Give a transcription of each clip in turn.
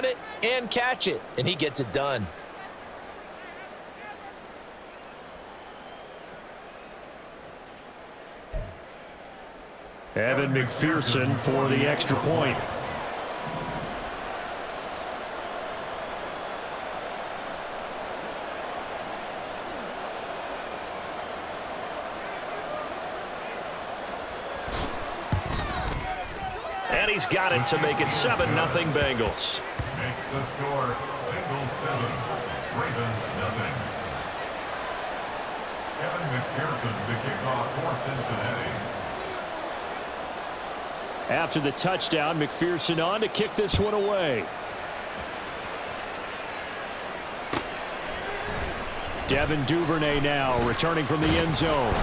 it and catch it, and he gets it done. Evan McPherson for the extra point. And he's got it to make it 7-0 Bengals. Makes the score Bengals 7, Ravens 0. Evan McPherson, the kickoff for Cincinnati. After the touchdown, McPherson on to kick this one away. Devin Duvernay now returning from the end zone.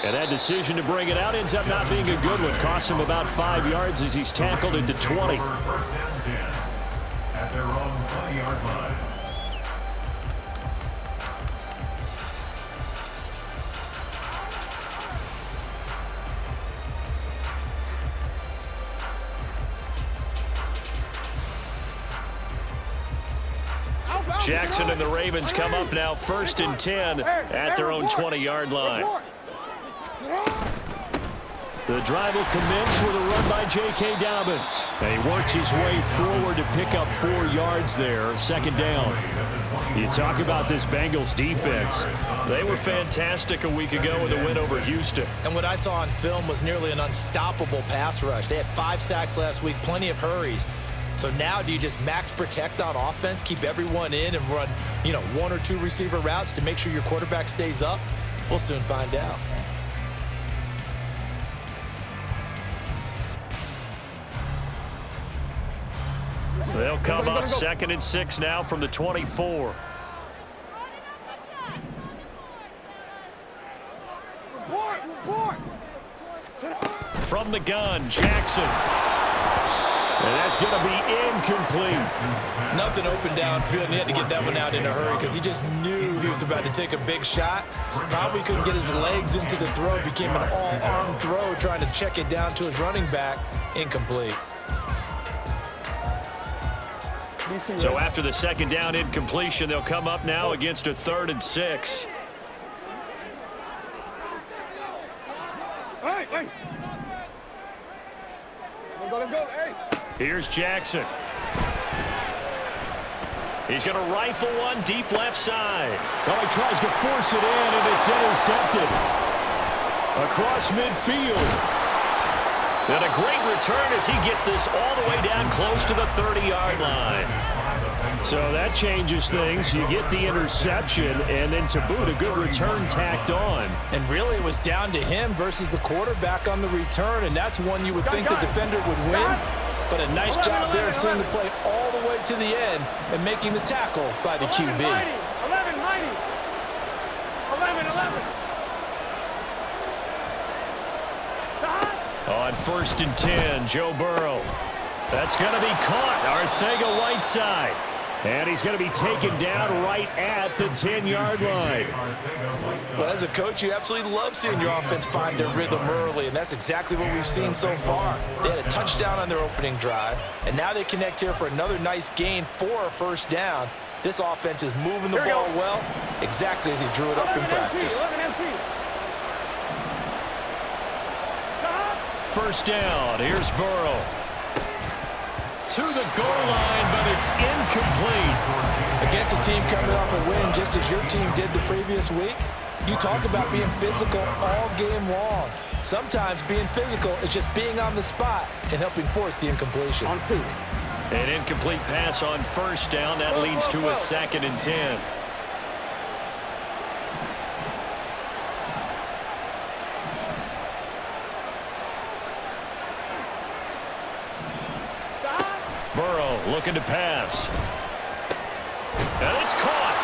And that decision to bring it out ends up not being a good one. Costs him about 5 yards as he's tackled into 20. First and 10 at their own 20-yard line. Jackson and the Ravens come up now 1st and 10 at their own 20-yard line. The drive will commence with a run by J.K. Dobbins. And he works his way forward to pick up 4 yards there, 2nd down. You talk about this Bengals defense. They were fantastic a week ago with a win over Houston. And what I saw on film was nearly an unstoppable pass rush. They had 5 sacks last week, plenty of hurries. So now do you just max protect on offense, keep everyone in and run, 1 or 2 receiver routes to make sure your quarterback stays up? We'll soon find out. They'll come up 2nd and 6 now from the 24. From the gun, Jackson. And that's going to be incomplete. Nothing open downfield, and he had to get that one out in a hurry because he just knew he was about to take a big shot. Probably couldn't get his legs into the throw. Became an all-arm throw trying to check it down to his running back. Incomplete. So after the 2nd down incompletion, they'll come up now against a 3rd and 6. Hey. Let's go. Hey. Here's Jackson. He's going to rifle one deep left side. Well, he tries to force it in, and it's intercepted. Across midfield. And a great return as he gets this all the way down close to the 30-yard line. So that changes things. You get the interception, and then to boot, a good return tacked on. And really it was down to him versus the quarterback on the return, and that's one you would think the defender would win. But a nice job there of seeing the play all the way to the end and making the tackle by the QB. 11. On 1st and 10, Joe Burrow. That's going to be caught. Arcega-Whiteside. And he's going to be taken down right at the 10-yard line. Well, as a coach, you absolutely love seeing your offense find their rhythm early, and that's exactly what we've seen so far. They had a touchdown on their opening drive, and now they connect here for another nice gain for a 1st down. This offense is moving the ball well, exactly as he drew it up in practice. 1st down. Here's Burrow. To the goal line, but it's incomplete. Against a team coming off a win just as your team did the previous week, you talk about being physical all game long. Sometimes being physical is just being on the spot and helping force the incompletion. An incomplete pass on 1st down. That leads to a 2nd and 10. Burrow looking to pass. And it's caught.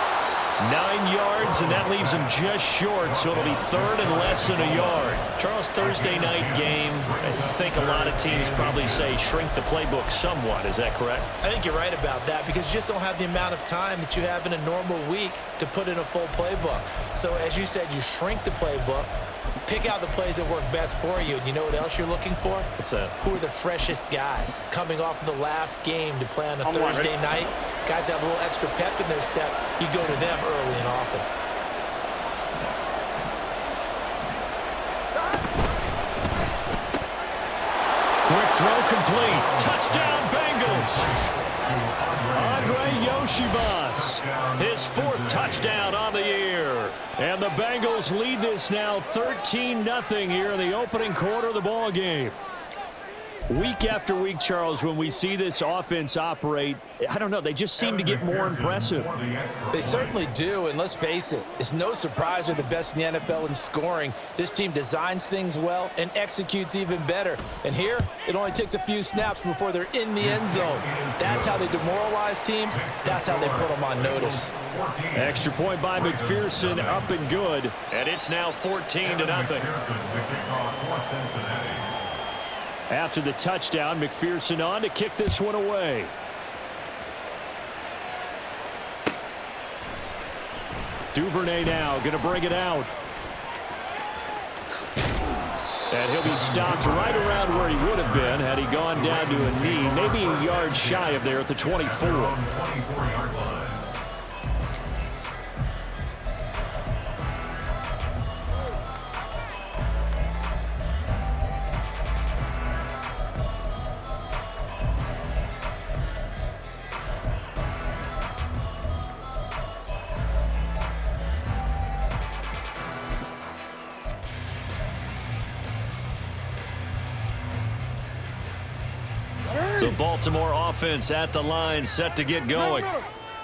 9 yards, and that leaves him just short, so it'll be 3rd and less than a yard. Charles, Thursday night game, I think a lot of teams probably say shrink the playbook somewhat. Is that correct? I think you're right about that because you just don't have the amount of time that you have in a normal week to put in a full playbook. So as you said, you shrink the playbook, Pick out the plays that work best for you. And you know what else you're looking for? What's that? Who are the freshest guys coming off of the last game to play on a Thursday night? Guys have a little extra pep in their step. You go to them early and often. Quick throw complete. Touchdown, Bengals. Andre Yoshibas, his 4th touchdown on the year. And the Bengals lead this now 13-0 here in the opening quarter of the ball game. Week after week, Charles, when we see this offense operate, I don't know, they just seem to get more impressive. They certainly do, and let's face it, it's no surprise they're the best in the NFL in scoring. This team designs things well and executes even better. And here, it only takes a few snaps before they're in the end zone. That's how they demoralize teams. That's how they put them on notice. Extra point by McPherson, up and good. And it's now 14-0. After the touchdown, McPherson on to kick this one away. Duvernay now going to bring it out. And he'll be stopped right around where he would have been had he gone down to a knee, maybe a yard shy of there at the 24. The Baltimore offense at the line, set to get going.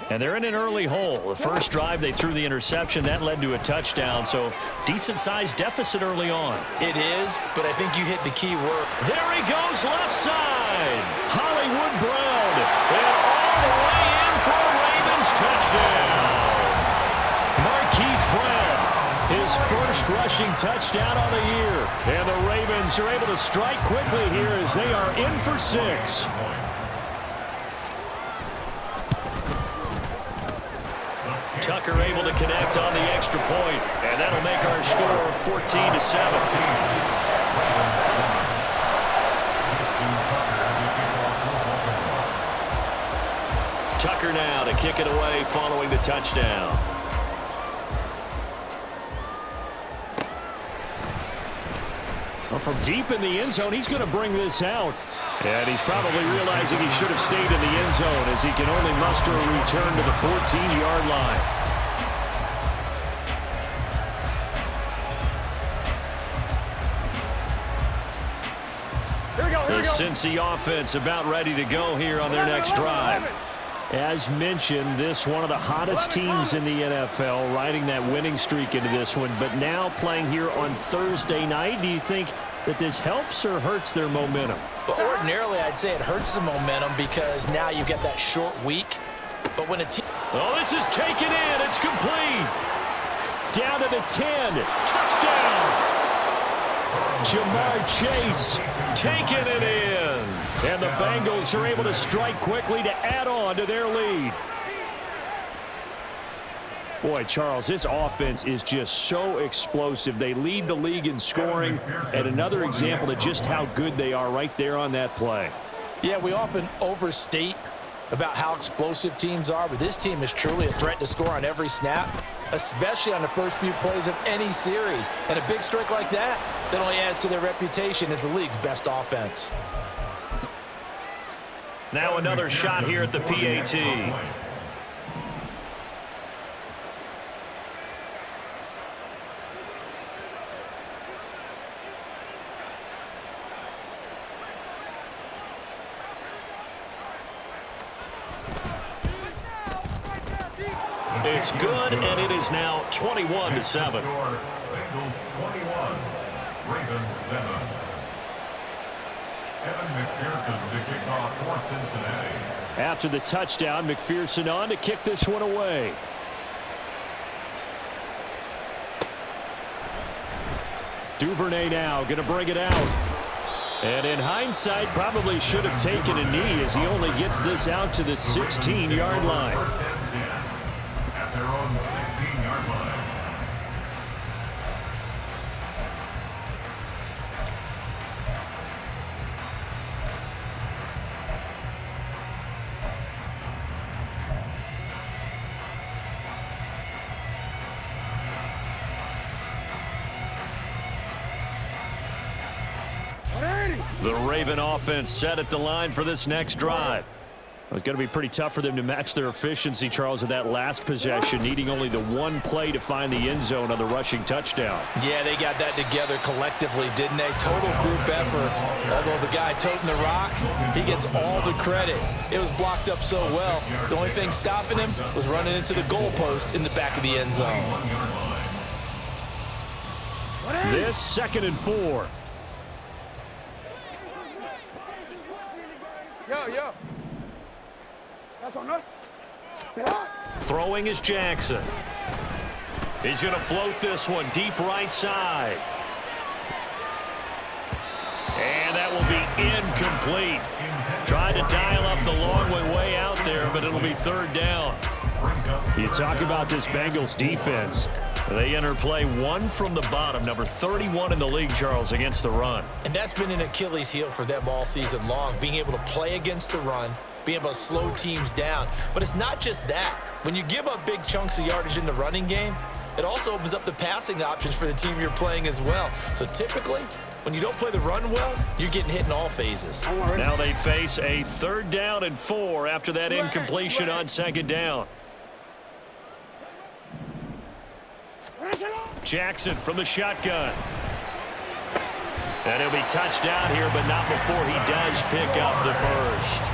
And they're in an early hole. The first drive, they threw the interception. That led to a touchdown, so decent-sized deficit early on. It is, but I think you hit the key word. There he goes, left side. Hollywood Brown. And all the way in for a Ravens touchdown. Marquise Brown, his first rushing touchdown on the year. And the Ravens are able to strike quickly here as they are in for 6. Tucker able to connect on the extra point, and that'll make our score 14-7. Tucker now to kick it away following the touchdown. Well, from deep in the end zone, he's going to bring this out. And he's probably realizing he should have stayed in the end zone as he can only muster a return to the 14-yard line. The Cincy offense about ready to go here on their next drive. As mentioned, this one of the hottest teams in the NFL, riding that winning streak into this one, but now playing here on Thursday night. Do you think that this helps or hurts their momentum? Well, ordinarily, I'd say it hurts the momentum because now you get that short week. But when a team... Oh, this is taken in. It's complete. Down to the 10. Touchdown. Jamar Chase taking it in. And the Bengals are able to strike quickly to add on to their lead. Boy, Charles, this offense is just so explosive. They lead the league in scoring, and another example of just how good they are right there on that play. Yeah, we often overstate about how explosive teams are, but this team is truly a threat to score on every snap, especially on the first few plays of any series. And a big streak like that only adds to their reputation as the league's best offense. Now another shot here at the PAT. It's good, and it is now 21-7. Bengals 21, Ravens 7. Evan McPherson to kick off for Cincinnati. After the touchdown, McPherson on to kick this one away. Duvernay now going to bring it out. And in hindsight, probably should have taken a knee as he only gets this out to the 16-yard line. At their own 16-yard line. The Raven offense set at the line for this next drive. It's going to be pretty tough for them to match their efficiency, Charles, in that last possession, needing only the one play to find the end zone on the rushing touchdown. Yeah, they got that together collectively, didn't they? Total group effort. Although the guy toting the rock, he gets all the credit. It was blocked up so well. The only thing stopping him was running into the goalpost in the back of the end zone. This 2nd and 4. Yo. That's on us. Throwing is Jackson. He's going to float this one deep right side. And that will be incomplete. Tried to dial up the long way out there, but it'll be 3rd down. You talk about this Bengals defense. They enter play 1 from the bottom, number 31 in the league, Charles, against the run. And that's been an Achilles heel for them all season long, being able to play against the run, being able to slow teams down. But it's not just that. When you give up big chunks of yardage in the running game, it also opens up the passing options for the team you're playing as well. So typically, when you don't play the run well, you're getting hit in all phases. Now they face a 3rd down and 4 after that incompletion on 2nd down. Jackson from the shotgun. And he'll be touched down here, but not before he does pick up the first.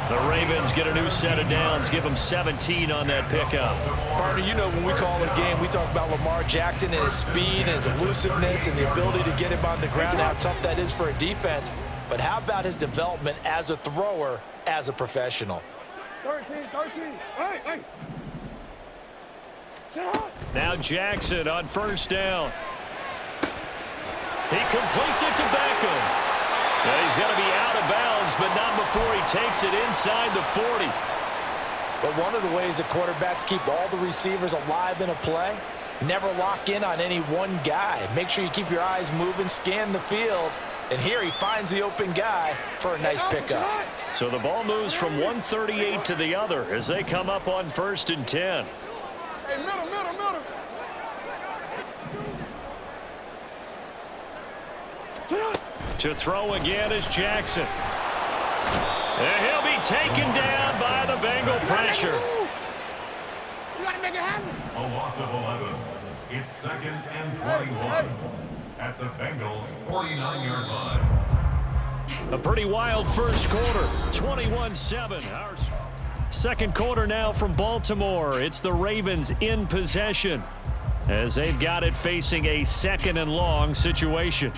The Ravens get a new set of downs, give them 17 on that pickup. Partner, you know when we call a game, we talk about Lamar Jackson and his speed and his elusiveness and the ability to get him on the ground, how tough that is for a defense. But how about his development as a thrower, as a professional? 13. Hey. Now Jackson on 1st down. He completes it to Beckham. He's going to be out of bounds, but not before he takes it inside the 40. But one of the ways that quarterbacks keep all the receivers alive in a play, never lock in on any one guy. Make sure you keep your eyes moving, scan the field. And here he finds the open guy for a nice pickup. So the ball moves from 138 to the other as they come up on 1st and 10. Hey, middle. To throw again is Jackson. And he'll be taken down by the Bengal pressure. You got to make it happen. A loss of 11. It's 2nd and 21 at the Bengals' 49-yard line. A pretty wild first quarter, 21-7. Our 2nd quarter now from Baltimore. It's the Ravens in possession as they've got it facing a 2nd and long situation.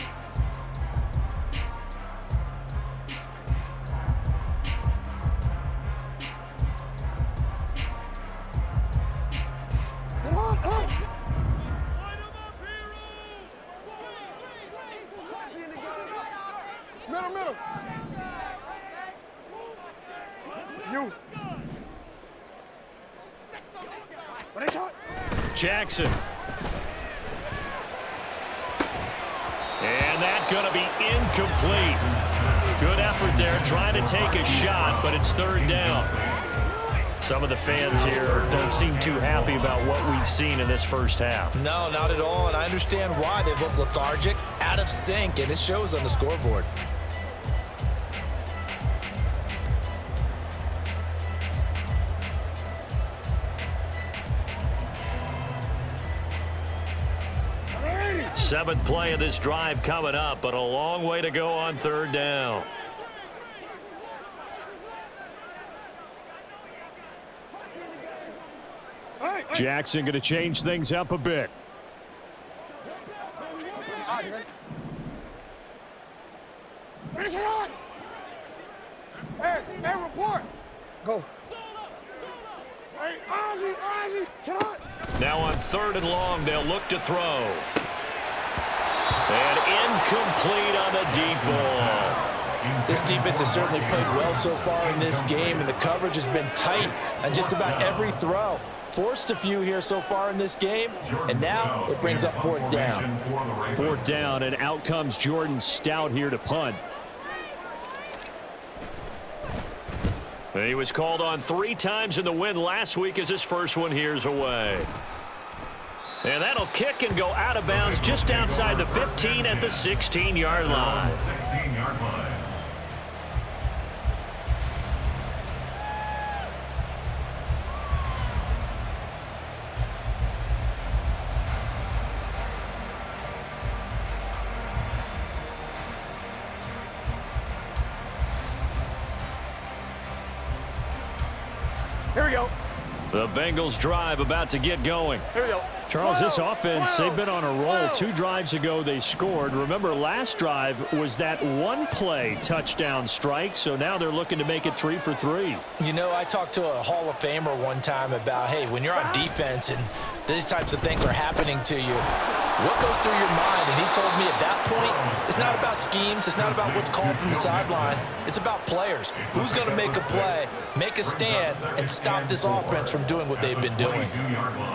Middle. You. Jackson. And that's going to be incomplete. Good effort there trying to take a shot, but it's 3rd down. Some of the fans here don't seem too happy about what we've seen in this first half. No, not at all, and I understand why. They look lethargic, out of sync, and it shows on the scoreboard. Seventh play of this drive coming up, but a long way to go on 3rd down. Jackson going to change things up a bit. Hey, report. Go. Hey, Ozzy. Now on 3rd and long, they'll look to throw. And incomplete on the deep ball. This defense has certainly played well so far in this game, and the coverage has been tight on just about every throw. Forced a few here so far in this game, and now it brings up 4th down. 4th down, and out comes Jordan Stout here to punt. He was called on 3 times in the win last week as his first one here's away. And that'll kick and go out of bounds just outside the 15 at the 16-yard line. Here we go. The Bengals drive about to get going. Here we go. Charles, this offense, they've been on a roll. 2 drives ago, they scored. Remember, last drive was that one-play touchdown strike, so now they're looking to make it 3 for 3. You know, I talked to a Hall of Famer one time about, hey, when you're on defense and these types of things are happening to you, what goes through your mind? And he told me at that point, it's not about schemes. It's not about what's called from the sideline. It's about players. Who's going to make a play, make a stand, and stop this offense from doing what they've been doing?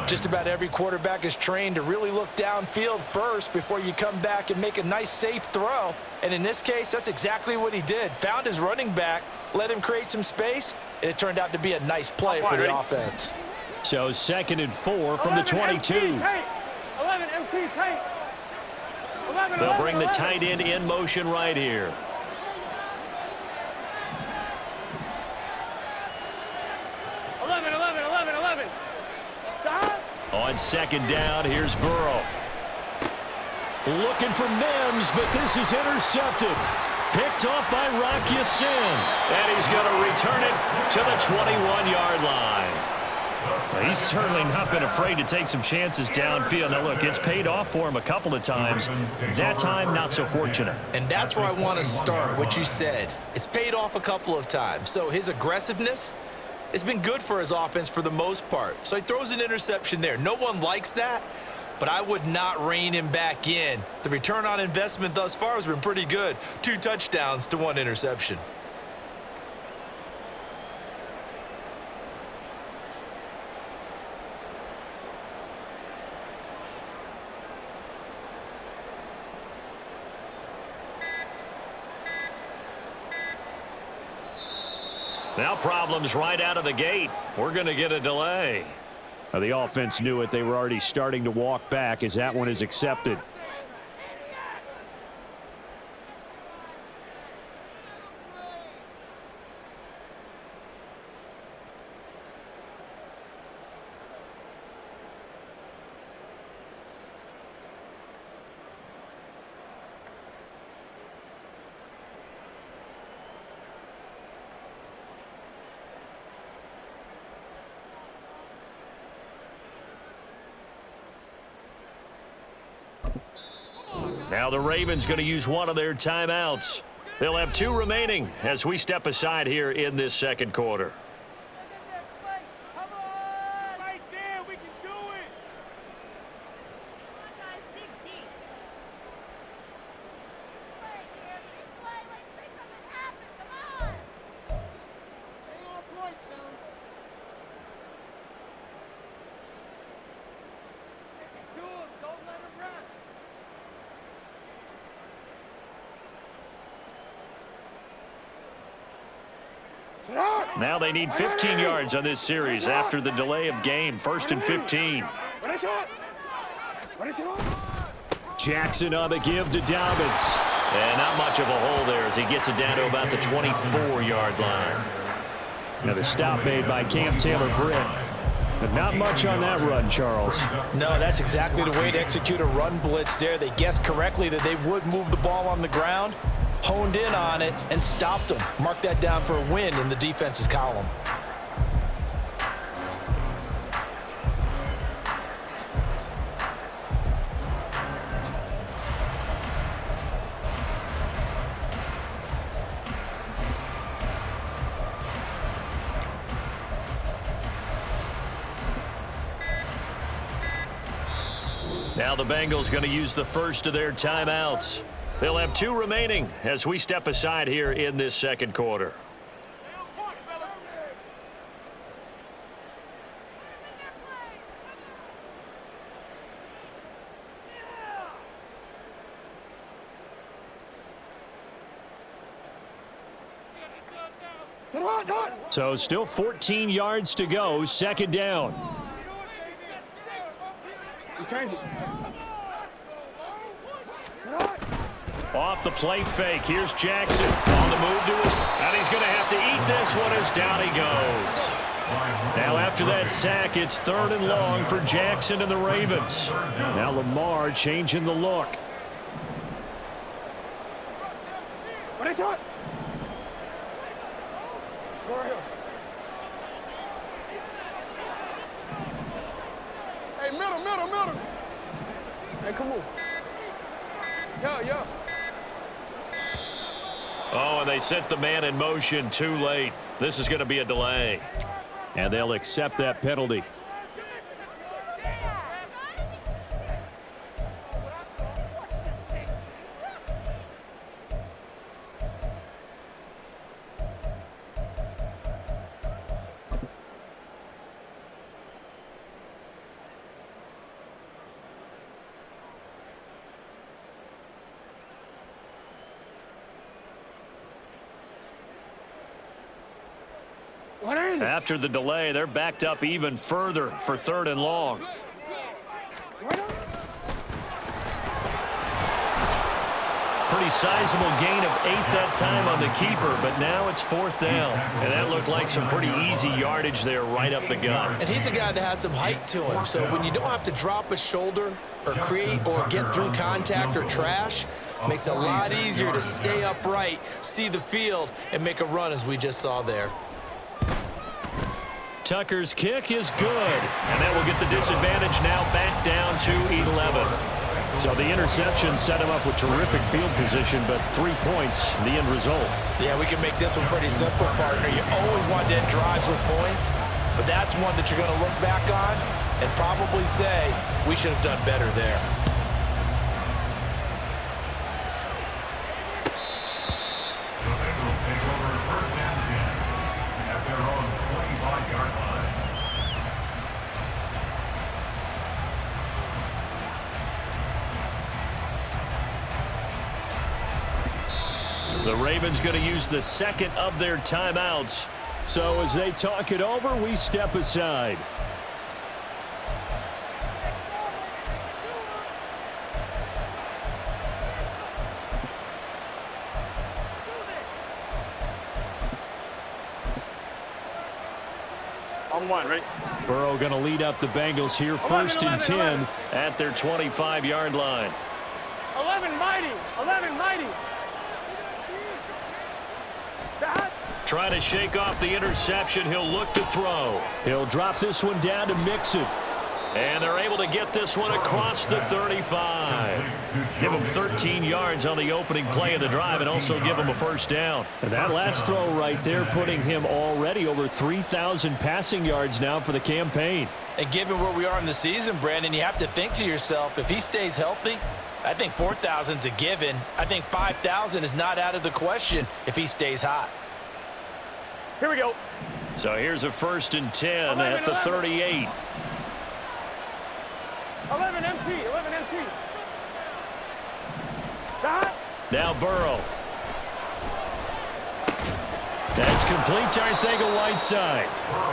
Just about every quarterback is trained to really look downfield first before you come back and make a nice, safe throw. And in this case, that's exactly what he did. Found his running back, let him create some space, and it turned out to be a nice play for the offense. So 2nd and 4 from the 22. 11 empty tank. 11, They'll bring the tight end in motion right here. 11. Stop. On 2nd down, here's Burrow. Looking for Mims, but this is intercepted. Picked off by Rock Ya-Sin. And he's going to return it to the 21-yard line. He's certainly not been afraid to take some chances downfield. Now, look, it's paid off for him a couple of times. That time, not so fortunate. And that's where I want to start, what you said. It's paid off a couple of times. So his aggressiveness has been good for his offense for the most part. So he throws an interception there. No one likes that, but I would not rein him back in. The return on investment thus far has been pretty good. 2 touchdowns to 1 interception. Now problems right out of the gate. We're going to get a delay. Now, the offense knew it. They were already starting to walk back as that one is accepted. Now the Ravens going to use one of their timeouts. They'll have 2 remaining as we step aside here in this 2nd quarter. Now they need 15 yards on this series after the delay of game. 1st and 15. Jackson on the give to Dobbins. And not much of a hole there as he gets it down to about the 24-yard line. Another stop made by Cam Taylor-Britt. But not much on that run, Charles. No, that's exactly the way to execute a run blitz there. They guessed correctly that they would move the ball on the ground, honed in on it, and stopped them. Mark that down for a win in the defense's column. Now the Bengals going to use the first of their timeouts. They'll have 2 remaining as we step aside here in this 2nd quarter. So still 14 yards to go, 2nd down. Off the play fake. Here's Jackson on the move to his, and he's going to have to eat this one as down he goes. Now after that sack, it's 3rd and long for Jackson and the Ravens. Now Lamar changing the look. middle. Hey, come on. Yo. Oh, and they sent the man in motion too late. This is going to be a delay. And they'll accept that penalty. After the delay, they're backed up even further for 3rd and long. Pretty sizable gain of 8 that time on the keeper, but now it's 4th down. And that looked like some pretty easy yardage there right up the gut. And he's a guy that has some height to him, so when you don't have to drop a shoulder or create or get through contact or trash, makes it a lot easier to stay upright, see the field, and make a run as we just saw there. Tucker's kick is good, and that will get the disadvantage now back down to 11. So the interception set him up with terrific field position, but 3 points, the end result. Yeah, we can make this one pretty simple, partner. You always want to end drives with points, but that's one that you're going to look back on and probably say, we should have done better there. The Ravens going to use the second of their timeouts. So as they talk it over, we step aside. On one, ready? Burrow going to lead up the Bengals here, 1st and 10 at their 25-yard line. 11 mighty. Trying to shake off the interception. He'll look to throw. He'll drop this one down to Mixon. And they're able to get this one across the 35. Give him 13 yards on the opening play of the drive and also give him a 1st down. And that last throw right there putting him already over 3,000 passing yards now for the campaign. And given where we are in the season, Brandon, you have to think to yourself, if he stays healthy, I think 4,000's a given. I think 5,000 is not out of the question if he stays hot. Here we go. So here's a 1st and 10 at the 38. 11 MT. Stop. Now Burrow. That's complete to Arcega-Whiteside.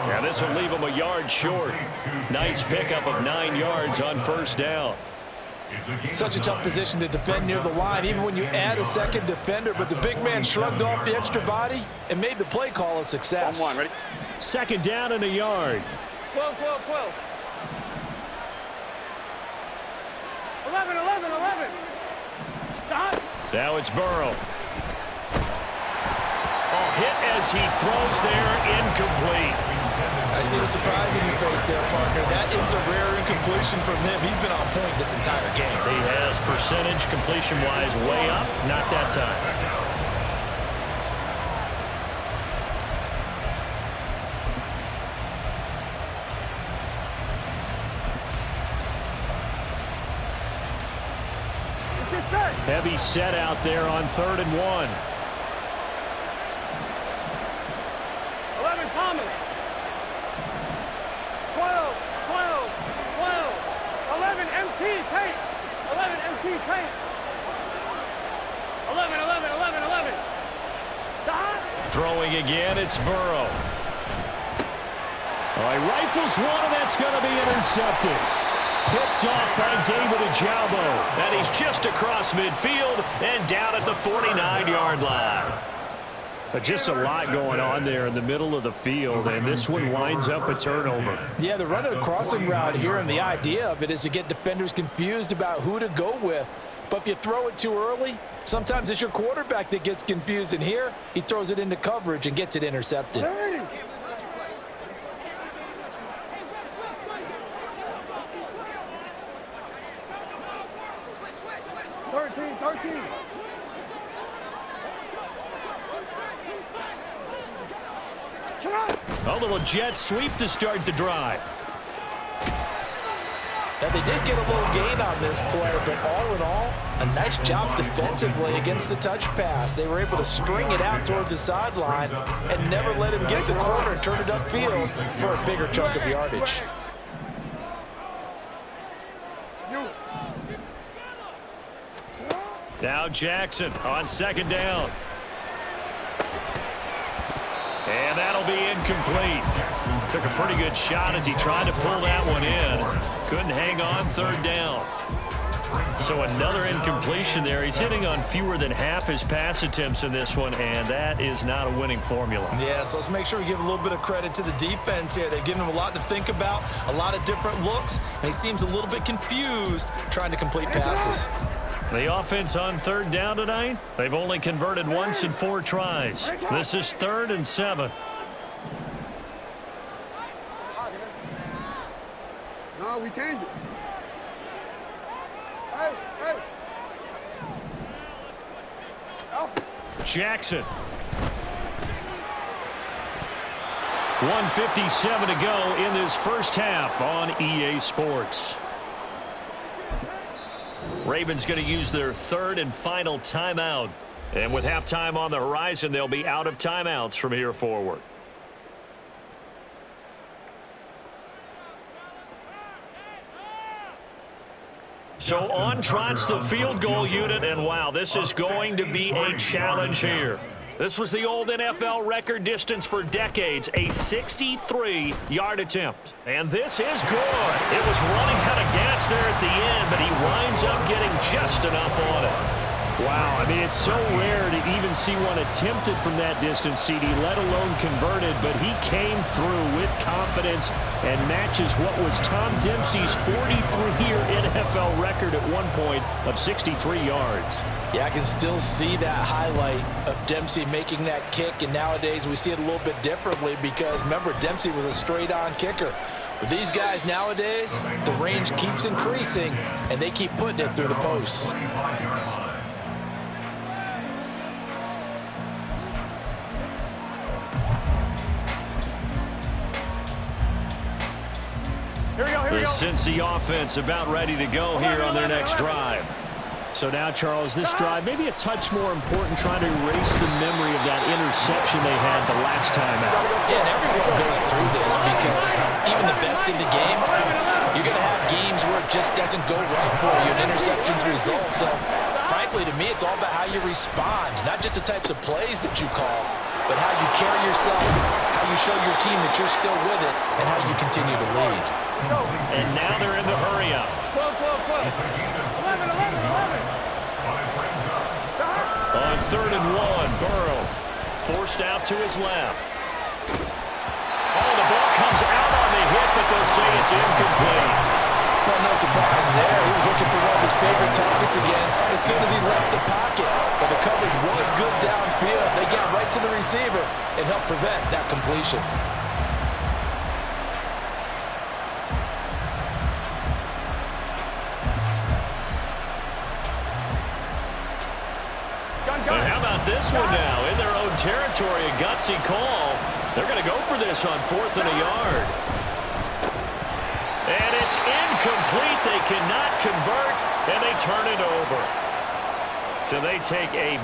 Now this will leave him a yard short. Nice pickup of 9 yards on 1st down. Such a tough position to defend near the line, even when you add a second defender, but the big man shrugged off the extra body and made the play call a success. On one, ready? 2nd down and a yard. 12. 11. Stop. Now it's Burrow. Oh, hit as he throws there, incomplete. I see the surprise in your face there, partner. That is a rare incompletion from him. He's been on point this entire game. He has percentage completion-wise way up. Not that time. Heavy set out there on 3rd and 1. 11 Thomas. 12. 11 MT Tate. 11. Stop. Throwing again, it's Burrow. All right, rifles one, and that's going to be intercepted. Picked off by David Ojabo. And he's just across midfield and down at the 49-yard line. But just a lot going on there in the middle of the field, and this one winds up a turnover. Yeah, they're running a crossing route here, and the idea of it is to get defenders confused about who to go with. But if you throw it too early, sometimes it's your quarterback that gets confused, and here he throws it into coverage and gets it intercepted. 13, 13. A little jet sweep to start the drive. Now, they did get a little gain on this play, but all in all, a nice job defensively against the touch pass. They were able to string it out towards the sideline and never let him get the corner and turn it upfield for a bigger chunk of yardage. Now Jackson on second down. And that'll be incomplete. Took a pretty good shot as he tried to pull that one in. Couldn't hang on third down. So another incompletion there. He's hitting on fewer than half his pass attempts in this one, and that is not a winning formula. Yeah, so let's make sure we give a little bit of credit to the defense here. They're giving him a lot to think about, a lot of different looks, and he seems a little bit confused trying to complete passes. The offense on third down tonight, they've only converted once in 4 tries. This is 3rd and 7. No, we changed it. Hey, hey. Jackson. 1:57 to go in this first half on EA Sports. Ravens going to use their 3rd and final timeout. And with halftime on the horizon, they'll be out of timeouts from here forward. So on trots the field goal unit, and wow, this is going to be a challenge here. This was the old NFL record distance for decades, a 63-yard attempt. And this is good. It was running out of gas there at the end, but he winds up getting just enough on it. Wow, I mean, it's so rare to even see one attempted from that distance, CD, let alone converted, but he came through with confidence and matches what was Tom Dempsey's 43-year NFL record at one point of 63 yards. Yeah, I can still see that highlight of Dempsey making that kick, and nowadays we see it a little bit differently because, remember, Dempsey was a straight-on kicker. But these guys nowadays, the range keeps increasing, and they keep putting it through the posts. The Cincy offense about ready to go here on their next drive. So now, Charles, this drive may be a touch more important, trying to erase the memory of that interception they had the last time out. Yeah, and everyone goes through this because even the best in the game, you're going to have games where it just doesn't go right for you, and interceptions result. So, frankly, to me, it's all about how you respond, not just the types of plays that you call, but how you carry yourself, how you show your team that you're still with it, and how you continue to lead. And now they're in the hurry-up. 12, 12, 12. 11, 11, 11. On 3rd and 1, Burrow forced out to his left. Oh, the ball comes out on the hit, but they'll say it's incomplete. Well, no surprise there. He was looking for one of his favorite targets again as soon as he left the pocket. But the coverage was good downfield. They got right to the receiver and helped prevent that completion. And how about this one now? In their own territory, a gutsy call. They're going to go for this on 4th and a yard. And it's incomplete. They cannot convert, and they turn it over. So they take a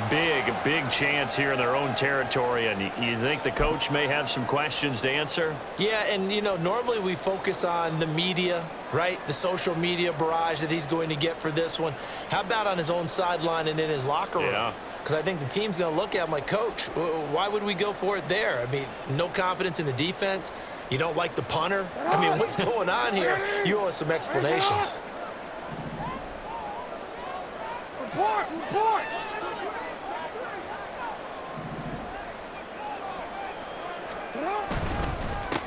big chance here in their own territory, and you think the coach may have some questions to answer? Yeah, and, you know, normally we focus on the media, right? The social media barrage that he's going to get for this one. How about on his own sideline and in his locker room? Yeah. Because I think the team's going to look at him like, Coach, why would we go for it there? I mean, no confidence in the defense. You don't like the punter? I mean, what's going on here? You owe us some explanations. Report, report.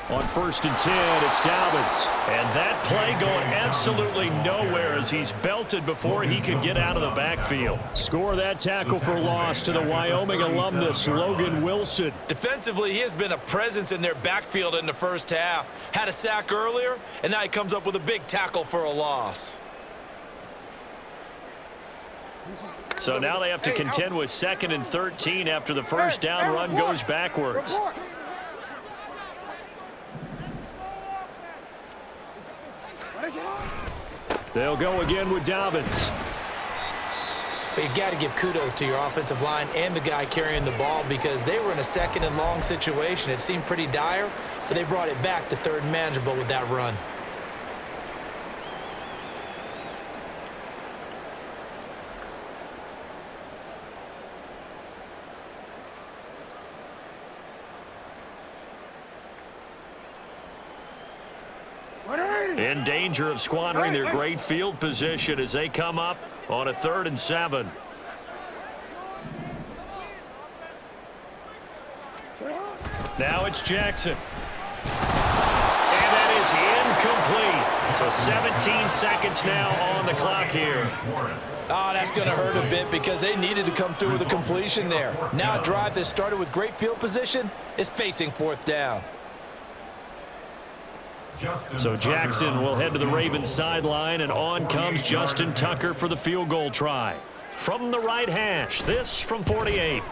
On 1st and 10, it's Dobbins. And that play going absolutely nowhere as he's belted before he could get out of the backfield. Score that tackle for loss to the Wyoming alumnus, Logan Wilson. Defensively, he has been a presence in their backfield in the first half. Had a sack earlier, and now he comes up with a big tackle for a loss. So now they have to contend with 2nd and 13 after the first down run goes backwards. They'll go again with Dobbins. But you got to give kudos to your offensive line and the guy carrying the ball because they were in a 2nd and long situation. It seemed pretty dire, but they brought it back to 3rd and manageable with that run. In danger of squandering their great field position as they come up on a 3rd and 7. Now it's Jackson. And that is incomplete. So 17 seconds now on the clock here. Oh, that's going to hurt a bit because they needed to come through with a completion there. Now a drive that started with great field position is facing 4th down. So Jackson will head to the Ravens sideline, and on comes Justin Tucker for the field goal try. From the right hash, this from 48.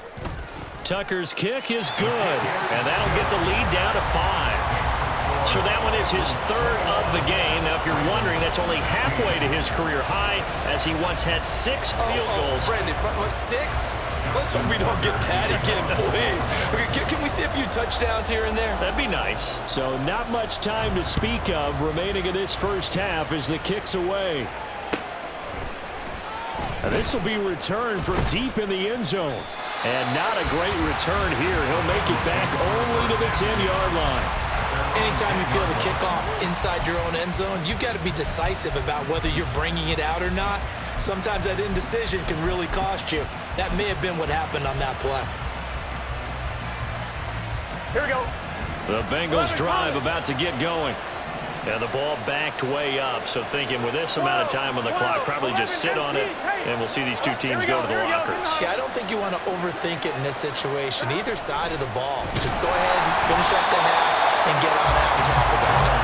Tucker's kick is good, and that'll get the lead down to 5. So that one is his 3rd of the game. Now, if you're wondering, that's only halfway to his career high, as he once had 6 field goals. Brandon, 6? Let's hope we don't get that again, please. Okay, can we see a few touchdowns here and there? That'd be nice. So not much time to speak of remaining in this first half as the kick's away. And this will be returned from deep in the end zone. And not a great return here. He'll make it back only to the 10-yard line. Anytime you feel the kickoff inside your own end zone, you've got to be decisive about whether you're bringing it out or not. Sometimes that indecision can really cost you. That may have been what happened on that play. Here we go. The Bengals drive about to get going. And the ball backed way up, so thinking with this amount of time on the clock, probably just sit on it, and we'll see these two teams go to the lockers. Yeah, I don't think you want to overthink it in this situation. Either side of the ball. Just go ahead and finish up the half and get on out and talk about it.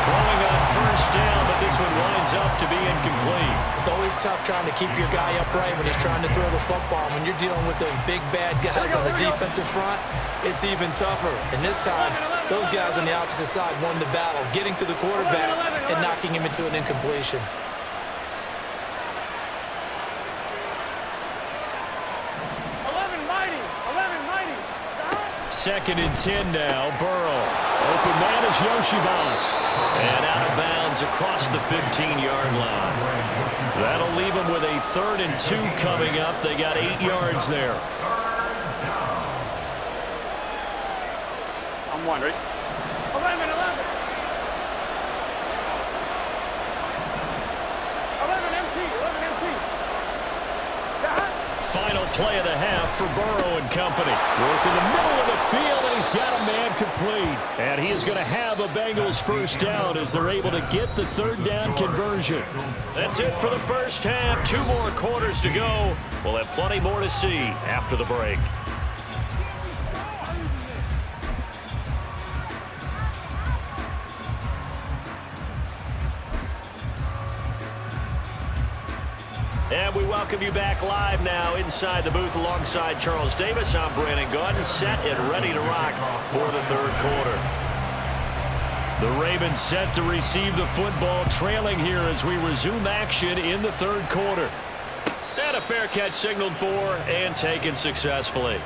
Throwing on first down, but this one winds up to be incomplete. It's always tough trying to keep your guy upright when he's trying to throw the football. When you're dealing with those big, bad guys on the defensive front, it's even tougher. And this time, those guys on the opposite side won the battle, getting to the quarterback and knocking him into an incompletion. Second and 10 now. Burrow. Open man is Yoshivas. And out of bounds across the 15-yard line. That'll leave them with a 3rd and 2 coming up. They got 8 yards there. I'm wondering. 11. 11 empty. Final play of the half for Burrow and company. Working the middle of the field, and he's got a man complete. And he is going to have a Bengals first down as they're able to get the 3rd down conversion. That's it for the first half. 2 more quarters to go. We'll have plenty more to see after the break. And we welcome you back live now inside the booth alongside Charles Davis. I'm Brandon Gaudin, set and ready to rock for the 3rd quarter. The Ravens set to receive the football, trailing here as we resume action in the 3rd quarter. And a fair catch signaled for and taken successfully.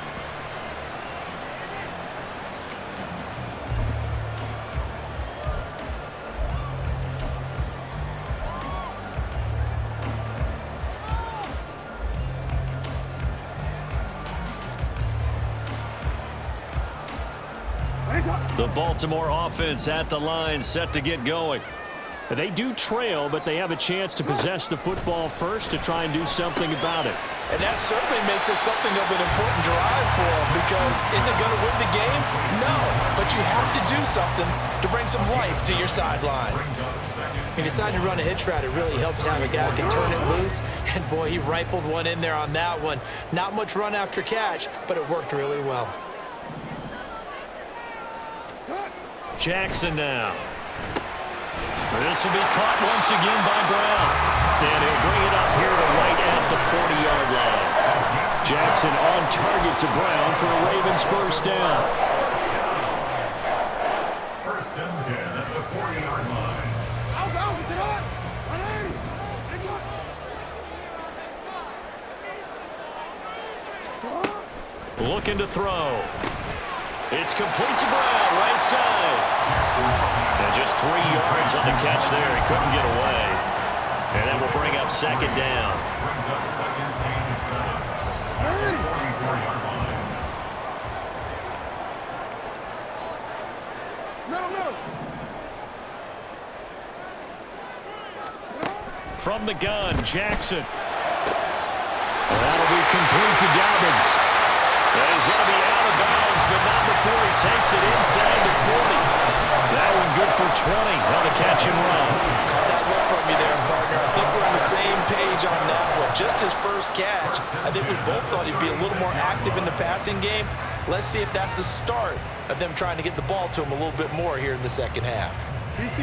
The Baltimore offense at the line, set to get going. They do trail, but they have a chance to possess the football first to try and do something about it. And that certainly makes it something of an important drive for them because is it going to win the game? No, but you have to do something to bring some life to your sideline. He decided to run a hitch route. It really helped to have a guy who can turn it loose. And, boy, he rifled one in there on that one. Not much run after catch, but it worked really well. Jackson now. This will be caught once again by Brown. And he'll bring it up here to right at the 40-yard line. Jackson on target to Brown for a Ravens first down. First and 10 at the 40-yard line. Looking to throw. It's complete to Brown, right side. And just 3 yards on the catch there. He couldn't get away. And that will bring up second down. Brings up second and 7 at the 44-yard line. From the gun, Jackson. That'll be complete to Dobbins. And he's going to be out of bounds, but not before he takes it inside the 40. That one good for 20 on the catch and run. Caught that look from you there, partner. I think we're on the same page on that one. Just his first catch. I think we both thought he'd be a little more active in the passing game. Let's see if that's the start of them trying to get the ball to him a little bit more here in the second half.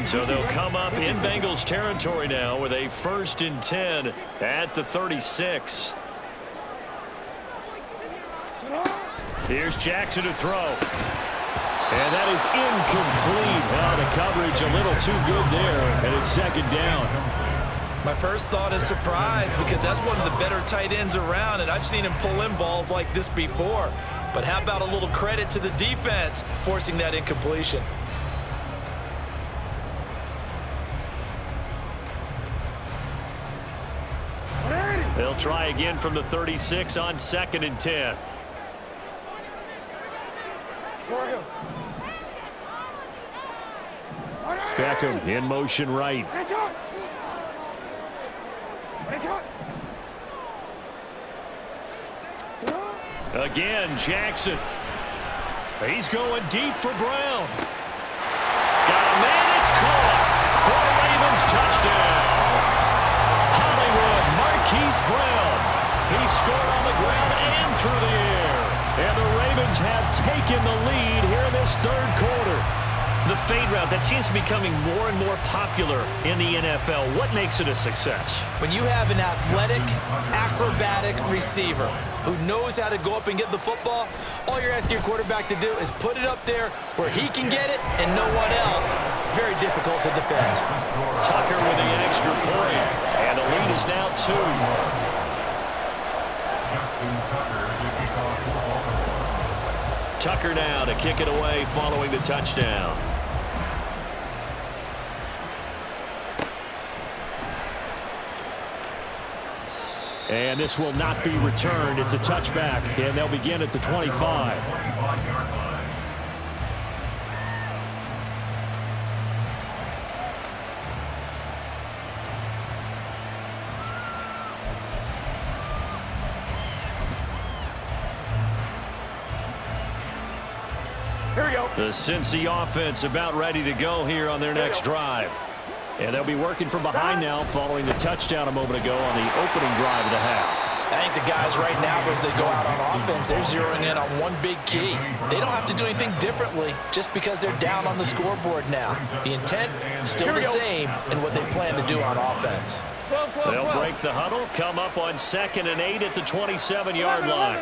So they'll come up in Bengals territory now with a 1st and 10 at the 36. Here's Jackson to throw. And that is incomplete. Oh, the coverage a little too good there, and it's second down. My first thought is surprise because that's one of the better tight ends around, and I've seen him pull in balls like this before. But how about a little credit to the defense forcing that incompletion? They'll try again from the 36 on 2nd and 10. Beckham in motion right. Again, Jackson. He's going deep for Brown. Got a man, it's caught for a Ravens touchdown. Hollywood, Marquise Brown. He scored on the ground and through the air. And the Ravens have taken the lead here in this 3rd quarter. The fade route, that seems to be becoming more and more popular in the NFL. What makes it a success? When you have an athletic, acrobatic receiver who knows how to go up and get the football, all you're asking your quarterback to do is put it up there where he can get it and no one else. Very difficult to defend. Tucker with the extra point, and the lead is now 2. Tucker now to kick it away following the touchdown. And this will not be returned. It's a touchback, and they'll begin at the 25. Here we go. The Cincy offense about ready to go here on their next drive. And they'll be working from behind now following the touchdown a moment ago on the opening drive of the half. I think the guys right now, as they go out on offense, they're zeroing in on one big key. They don't have to do anything differently just because they're down on the scoreboard now. The intent still the same in what they plan to do on offense. They'll break the huddle, come up on 2nd and 8 at the 27-yard line.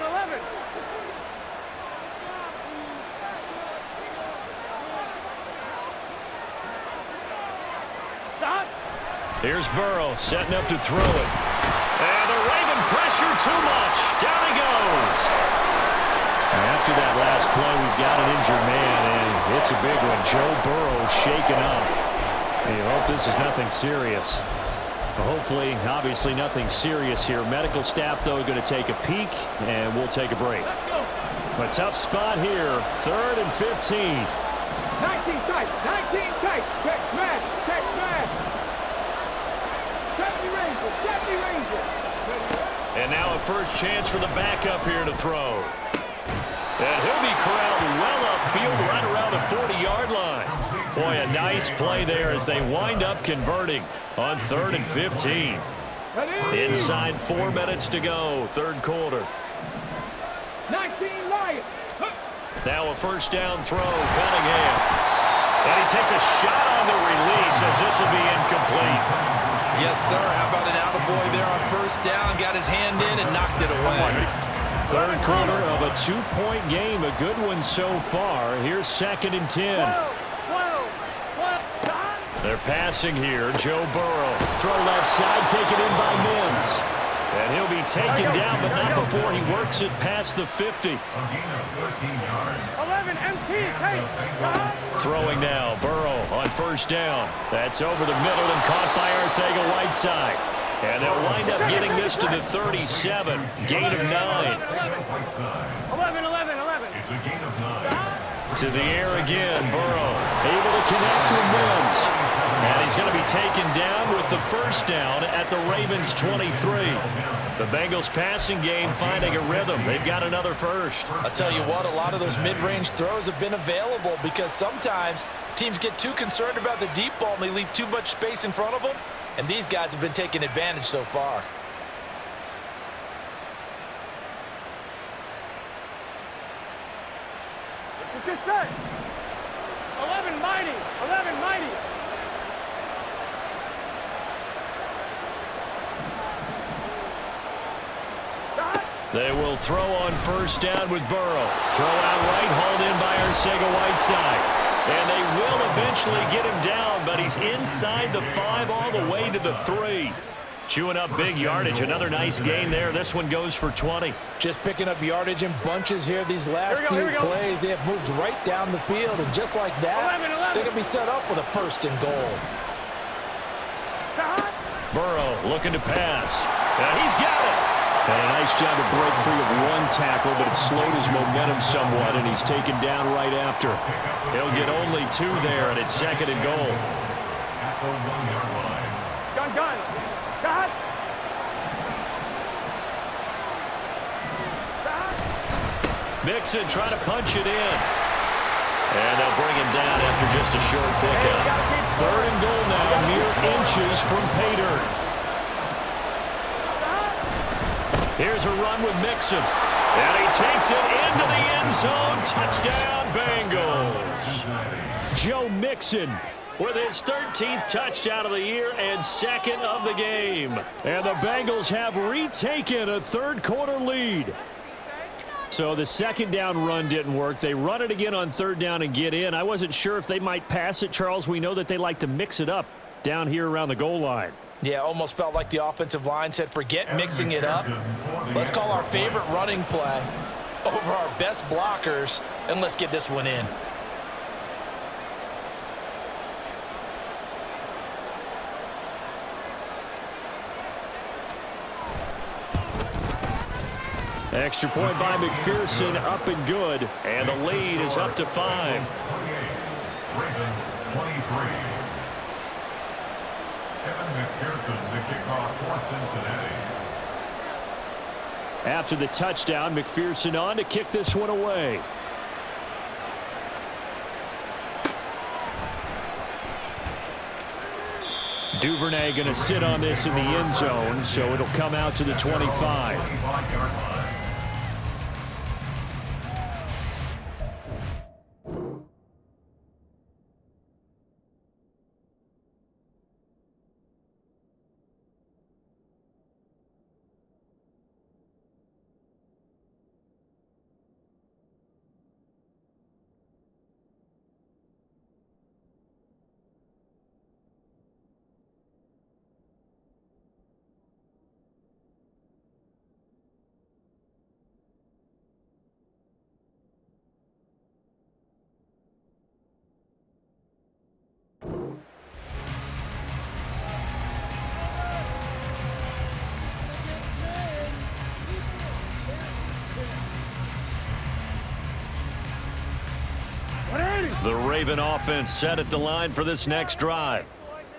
Here's Burrow setting up to throw it. And the Raven pressure too much. Down he goes. After that last play, we've got an injured man, and it's a big one. Joe Burrow shaken up. You hope this is nothing serious. Hopefully, obviously nothing serious here. Medical staff, though, going to take a peek, and we'll take a break. A tough spot here. 3rd and 15. 19 tight. 19 tight. Check smash. Check smash. And now a first chance for the backup here to throw. And he'll be corralled well upfield right around the 40-yard line. Boy, a nice play there as they wind up converting on 3rd and 15. Inside 4 minutes to go, 3rd quarter. 19 Lions. Now a first down throw, Cunningham. And he takes a shot on the release as this will be incomplete. Yes, sir. How about an attaboy there on first down? Got his hand in and knocked it away. Third quarter of a 2-point game. A good one so far. Here's 2nd and 10. They're passing here. Joe Burrow. Throw left side, taken in by Mims. And he'll be taken down, but not before he works it past the 50. 11 MT, Throwing now. Burrow on first down. That's over the middle and caught by Arcega-Whiteside. And they'll wind up getting this to the 37. Gain of 9. 11. It's a gain of 9. To the air again. Burrow able to connect with Mims. And he's going to be taken down with the first down at the Ravens' 23. The Bengals passing game finding a rhythm. They've got another first. I'll tell you what, a lot of those mid-range throws have been available because sometimes teams get too concerned about the deep ball and they leave too much space in front of them. And these guys have been taking advantage so far. Let's get set. 11 mighty. 11 mighty. They will throw on first down with Burrow. Throw out right, hauled in by Arcega-Whiteside. And they will eventually get him down, but he's inside the 5 all the way to the 3. Chewing up big yardage. Another nice gain there. This one goes for 20. Just picking up yardage in bunches here these last few plays. They have moved right down the field, and just like that, they're going to be set up with a 1st and goal. Burrow looking to pass. And he's got it. And a nice job to break free of one tackle, but it slowed his momentum somewhat, and he's taken down right after. He'll get only 2 there, and it's 2nd and goal. At the 1-yard line. Gun. Got. Mixon trying to punch it in. And they'll bring him down after just a short pickup. 3rd and goal now, mere inches from Pater. Here's a run with Mixon. And he takes it into the end zone. Touchdown, Bengals. Joe Mixon with his 13th touchdown of the year and 2nd of the game. And the Bengals have retaken a 3rd quarter lead. So the 2nd down run didn't work. They run it again on 3rd down and get in. I wasn't sure if they might pass it, Charles. We know that they like to mix it up down here around the goal line. Yeah, almost felt like the offensive line said, forget mixing it up. Let's call our favorite running play over our best blockers, and let's get this one in. Extra point by McPherson, up and good. And the lead is up to 5. Ravens 23. Kevin McPherson, the kickoff for Cincinnati. After the touchdown, McPherson on to kick this one away. Duvernay going to sit on this in the end zone, so it'll come out to the 25. The Raven offense set at the line for this next drive.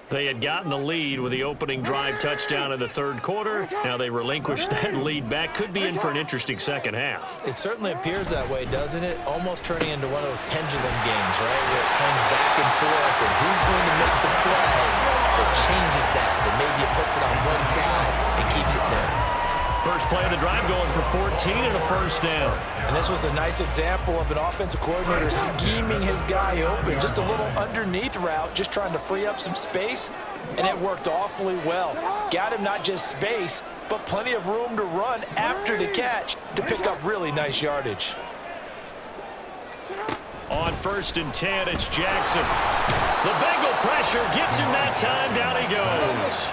They had gotten the lead with the opening drive touchdown in the 3rd quarter. Now they relinquished that lead back. Could be in for an interesting 2nd half. It certainly appears that way, doesn't it? Almost turning into one of those pendulum games, right? Where it swings back and forth, and who's going to make the play that changes that maybe it puts it on one side and keeps it there. First play of the drive going for 14 and a 1st down. And this was a nice example of an offensive coordinator scheming his guy open. Just a little underneath route, just trying to free up some space. and it worked awfully well. Got him not just space, but plenty of room to run after the catch to pick up really nice yardage. On 1st and 10, it's Jackson. The Bengal pressure gets him that time. Down he goes.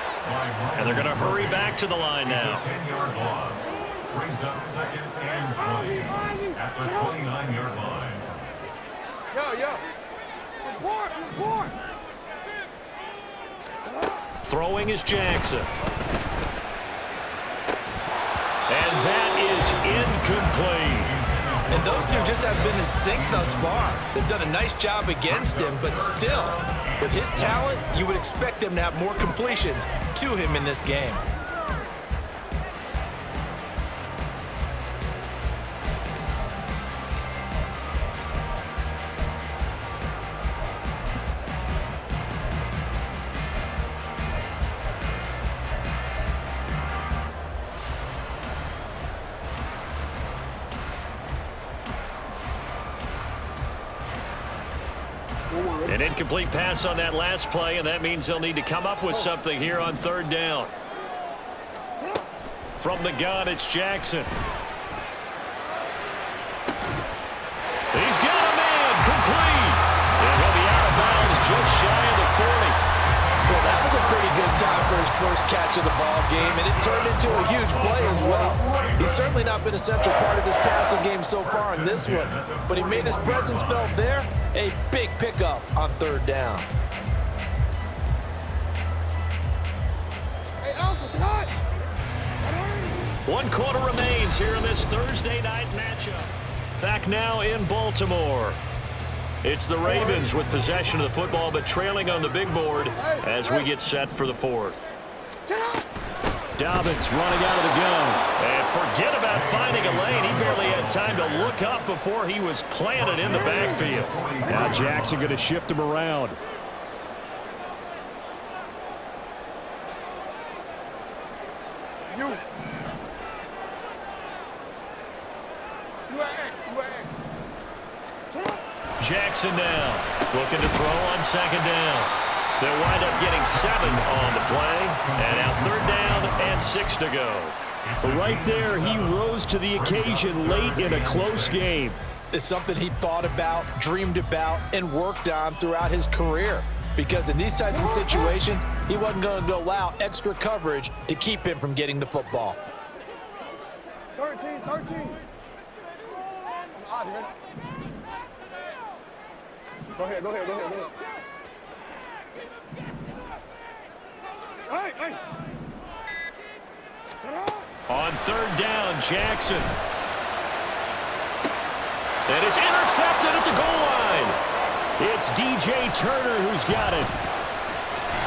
And they're going to hurry back to the line now. 10-yard loss. Brings up 2nd and 20 at the 29-yard line. Yo. Report. Throwing is Jackson. And that is incomplete. And those two just have been in sync thus far. They've done a nice job against him, but still, with his talent, you would expect them to have more completions to him in this game. An incomplete pass on that last play, and that means they'll need to come up with something here on 3rd down. From the gun, it's Jackson. He's got a man, complete. And he'll be out of bounds just shy of the 40. Well, that was a pretty good time for his first catch of the ball game, and it turned into a huge play as well. He's certainly not been a central part of this passing game so far in this one, but he made his presence felt there. A big pickup on 3rd down. Hey, Alpha, tonight. 1 quarter remains here in this Thursday night matchup. Back now in Baltimore. It's the Ravens with possession of the football, but trailing on the big board as we get set for the 4th. Dobbins running out of the gun. And forget about finding a lane. He barely had time to look up before he was planted in the backfield. Now Jackson going to shift him around. Jackson now looking to throw on 2nd down. They'll wind up getting 7 on the play. And now 3rd down and 6 to go. Right there, he rose to the occasion late in a close game. It's something he thought about, dreamed about, and worked on throughout his career. Because in these types of situations, he wasn't going to allow extra coverage to keep him from getting the football. 13. Go ahead. Hey. On 3rd down, Jackson. And it's intercepted at the goal line. It's DJ Turner who's got it.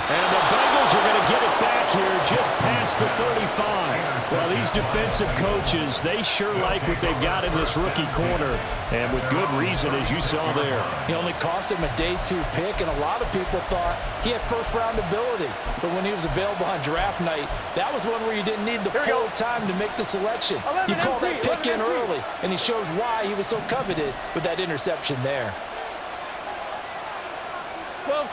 And the Bengals are going to get it back here just past the 35. Well, these defensive coaches, they sure like what they've got in this rookie corner. And with good reason, as you saw there. He only cost him a day 2 pick, and a lot of people thought he had first-round ability. But when he was available on draft night, that was one where you didn't need the full time to make the selection. You call that pick in early, and he shows why he was so coveted with that interception there. 12.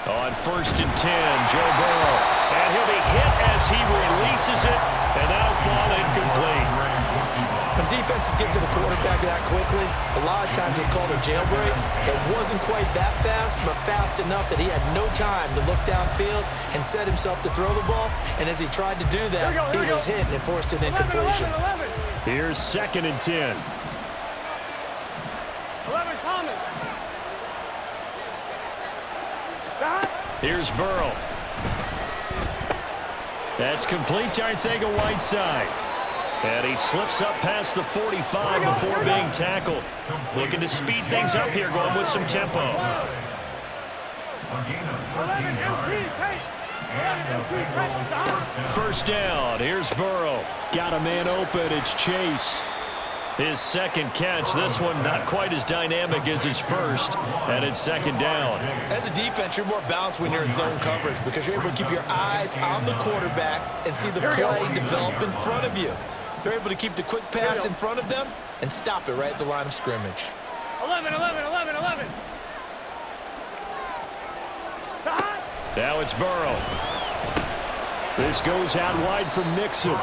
On 1st and 10, Joe Burrow. And he'll be hit as he releases it, and that'll fall incomplete. When defenses get to the quarterback that quickly, a lot of times it's called a jailbreak. It wasn't quite that fast, but fast enough that he had no time to look downfield and set himself to throw the ball. And as he tried to do that, he was hit and it forced an incompletion. 11. Here's 2nd and 10. 11, Thomas. Here's Burrow. That's complete to Arcega-Whiteside. And he slips up past the 45 before being tackled. Looking to speed things up here, going with some tempo. First down, here's Burrow. Got a man open, it's Chase. His 2nd catch, this one not quite as dynamic as his first, and it's 2nd down. As a defense, you're more balanced when you're in zone coverage because you're able to keep your eyes on the quarterback and see the play develop in front of you. They're able to keep the quick pass in front of them and stop it right at the line of scrimmage. 11. Now it's Burrow. This goes out wide for Mixon.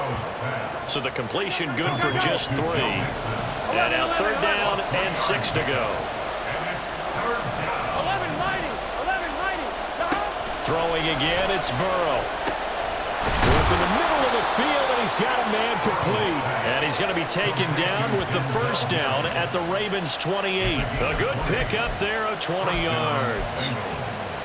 So the completion good for just 3. And now 3rd down and 6 to go. 11-90. Throwing again, it's Burrow. Up in the middle of the field, and he's got a man complete. And he's going to be taken down with the 1st down at the Ravens' 28. A good pickup there of 20 yards.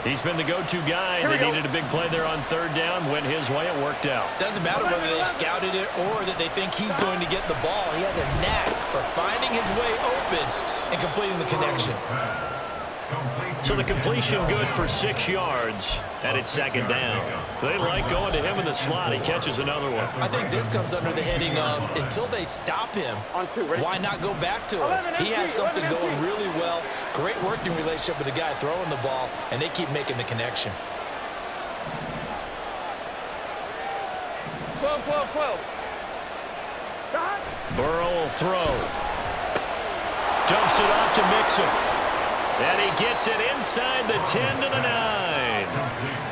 He's been the go-to guy. They needed a big play there on 3rd down. Went his way. It worked out. Doesn't matter whether they scouted it or that they think he's going to get the ball. He has a knack for finding his way open and completing the connection. So the completion good for 6 yards, and it's 2nd down. They like going to him in the slot. He catches another one. I think this comes under the heading of until they stop him, why not go back to him? He has something going really well. Great working relationship with the guy throwing the ball, and they keep making the connection. 12. Burrow will throw. Dumps it off to Mixon. And he gets it inside the 10 to the 9.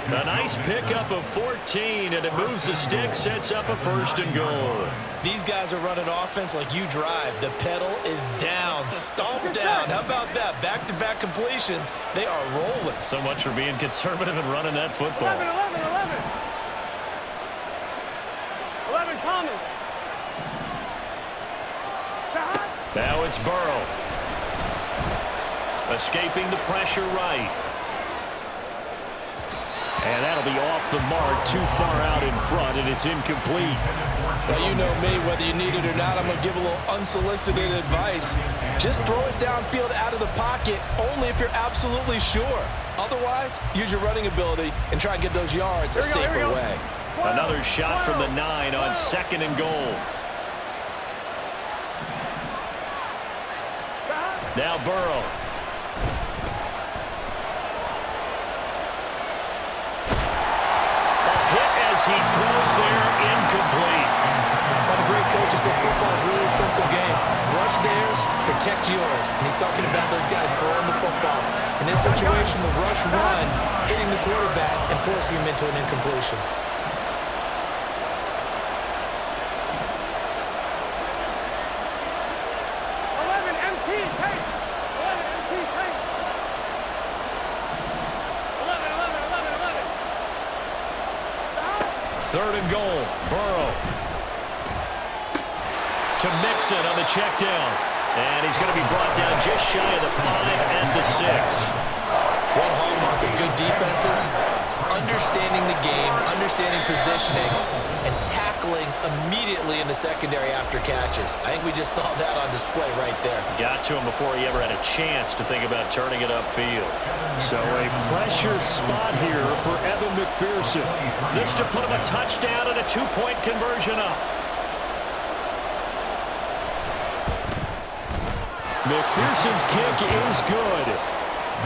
A nice pickup of 14, and it moves the stick, sets up a 1st and goal. These guys are running offense like you drive. The pedal is down, stomped down. How about that? Back-to-back completions. They are rolling. So much for being conservative and running that football. 11, Thomas. Now it's Burrow. Escaping the pressure right. And that'll be off the mark, too far out in front, and it's incomplete. Well, you know me, whether you need it or not, I'm going to give a little unsolicited advice. Just throw it downfield out of the pocket, only if you're absolutely sure. Otherwise, use your running ability and try and get those yards a safer way. Another shot from the 9 on 2nd and goal. Now Burrow. He throws there, incomplete. One of the great coaches said football is really a simple game. Rush theirs, protect yours. And he's talking about those guys throwing the football. In this situation, the rush one, hitting the quarterback and forcing him into an incompletion. Third and goal, Burrow. To Mixon on the check down. And he's going to be brought down just shy of the 5 and the 6. One hallmark of good defenses is understanding the game, understanding positioning, and tackling immediately in the secondary after catches. I think we just saw that on display right there. Got to him before he ever had a chance to think about turning it upfield. So a pressure spot here for Evan McPherson. This to put him a touchdown and a 2-point conversion up. McPherson's kick is good.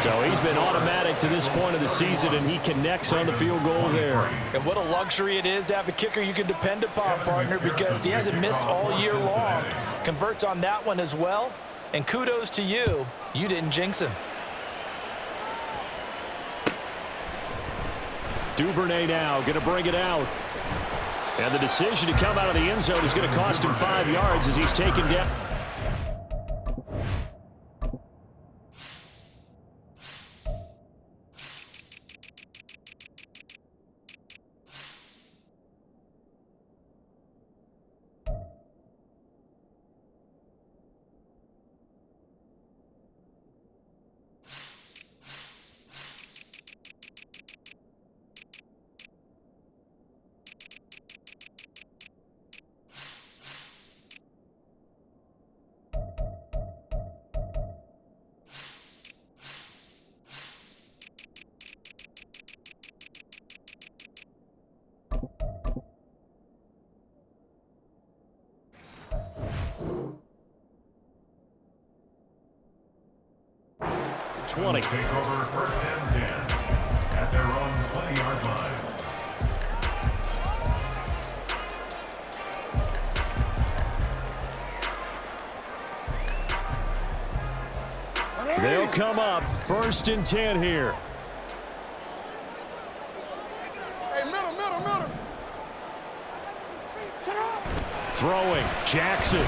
So he's been automatic to this point of the season, and he connects on the field goal there. And what a luxury it is to have a kicker you can depend upon, partner, because he hasn't missed all year long. Converts on that one as well. And kudos to you. You didn't jinx him. Duvernay now going to bring it out. And the decision to come out of the end zone is going to cost him 5 yards as he's taken down. Take over 1st and 10 at their own 20-yard line. They'll come up 1st and 10 here. Throwing, Jackson.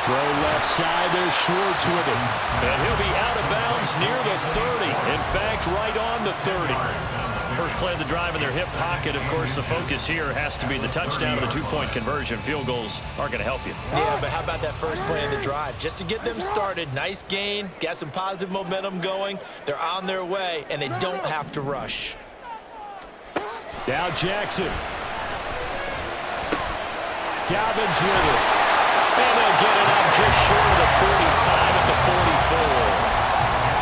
Throw left side, there's Schwartz with it. And he'll be out of bounds near the 30. In fact, right on the 30. First play of the drive in their hip pocket. Of course, the focus here has to be the touchdown and the two-point conversion. Field goals aren't going to help you. Yeah, but how about that first play of the drive? Just to get them started, nice gain, got some positive momentum going. They're on their way, and they don't have to rush. Now Jackson. Dobbins with it. And they'll get it up just short of the 45 at the 44.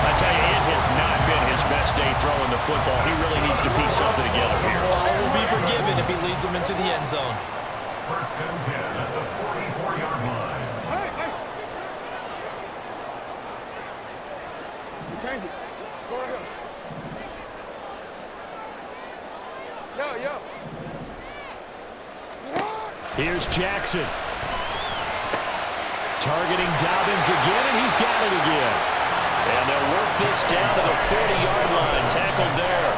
I tell you, it has not been his best day throwing the football. He really needs to piece something together here. All will be forgiven if he leads them into the end zone. First and 10 at the 44-yard line. Hey. Change it. Go ahead. Yo. Here's Jackson. Targeting Dobbins again, and he's got it again. And they'll work this down to the 40-yard line. Tackled there.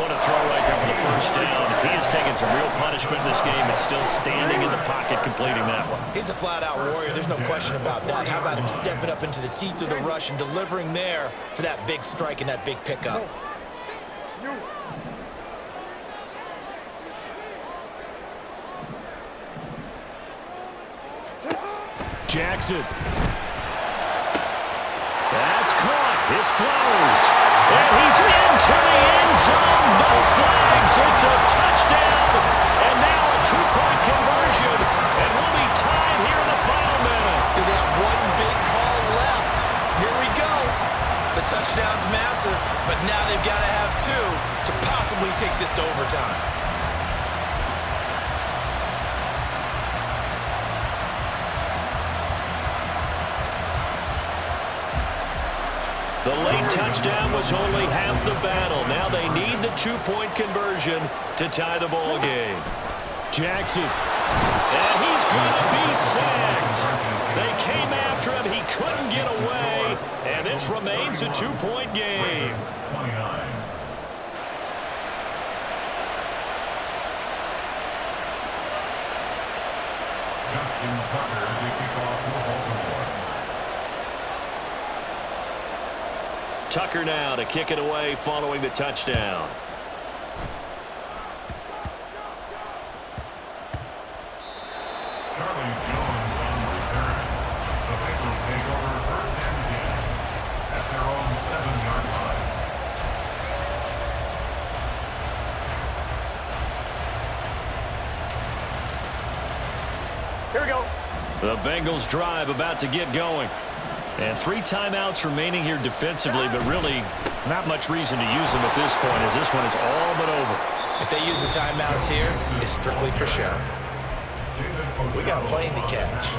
What a throw right there for the first down. He has taken some real punishment in this game and still standing in the pocket completing that one. He's a flat-out warrior. There's no question about that. How about him stepping up into the teeth of the rush and delivering there for that big strike and that big pickup? Jackson. That's caught. It's Flowers. And he's into the end zone. No flags. It's a touchdown. And now a two-point conversion. And we'll be tied here in the final minute. Do they have one big call left? Here we go. The touchdown's massive, but now they've got to have two to possibly take this to overtime. The late touchdown was only half the battle. Now they need the two-point conversion to tie the ball game. Jackson. And he's going to be sacked. They came after him. He couldn't get away. And this remains a two-point game. 29. Justin Tucker to kick off for Baltimore. Tucker now to kick it away following the touchdown. Charlie Jones on return. The Bengals take over first and 10 at their own 7-yard line. Here we go. The Bengals drive about to get going. And 3 timeouts remaining here defensively, but really not much reason to use them at this point as this one is all but over. If they use the timeouts here, it's strictly for show. We got playing to catch.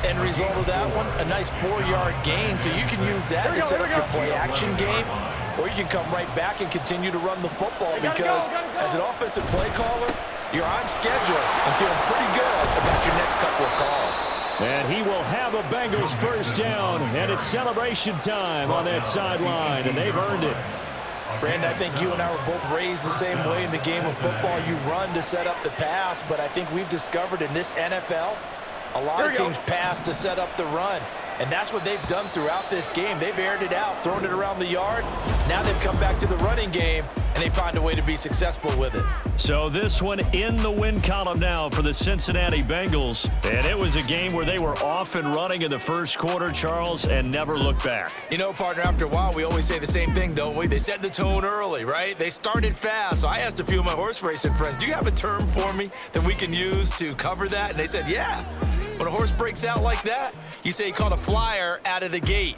End result of that one, a nice 4-yard gain, so you can use that to set up your play-action game, or you can come right back and continue to run the football because as an offensive play caller, you're on schedule and feeling pretty good about your next couple of calls. And he will have a Bengals first down, and it's celebration time on that sideline, and they've earned it. Brandon, I think you and I were both raised the same way in the game of football. You run to set up the pass, but I think we've discovered in this NFL, a lot of teams pass to set up the run. And that's what they've done throughout this game. They've aired it out, thrown it around the yard. Now they've come back to the running game, and they find a way to be successful with it. So this one in the win column now for the Cincinnati Bengals. And it was a game where they were off and running in the first quarter, Charles, and never looked back. You know, partner, after a while, we always say the same thing, don't we? They set the tone early, right? They started fast. So I asked a few of my horse racing friends, do you have a term for me that we can use to cover that? And they said, yeah. When a horse breaks out like that, you say he caught a flyer out of the gate.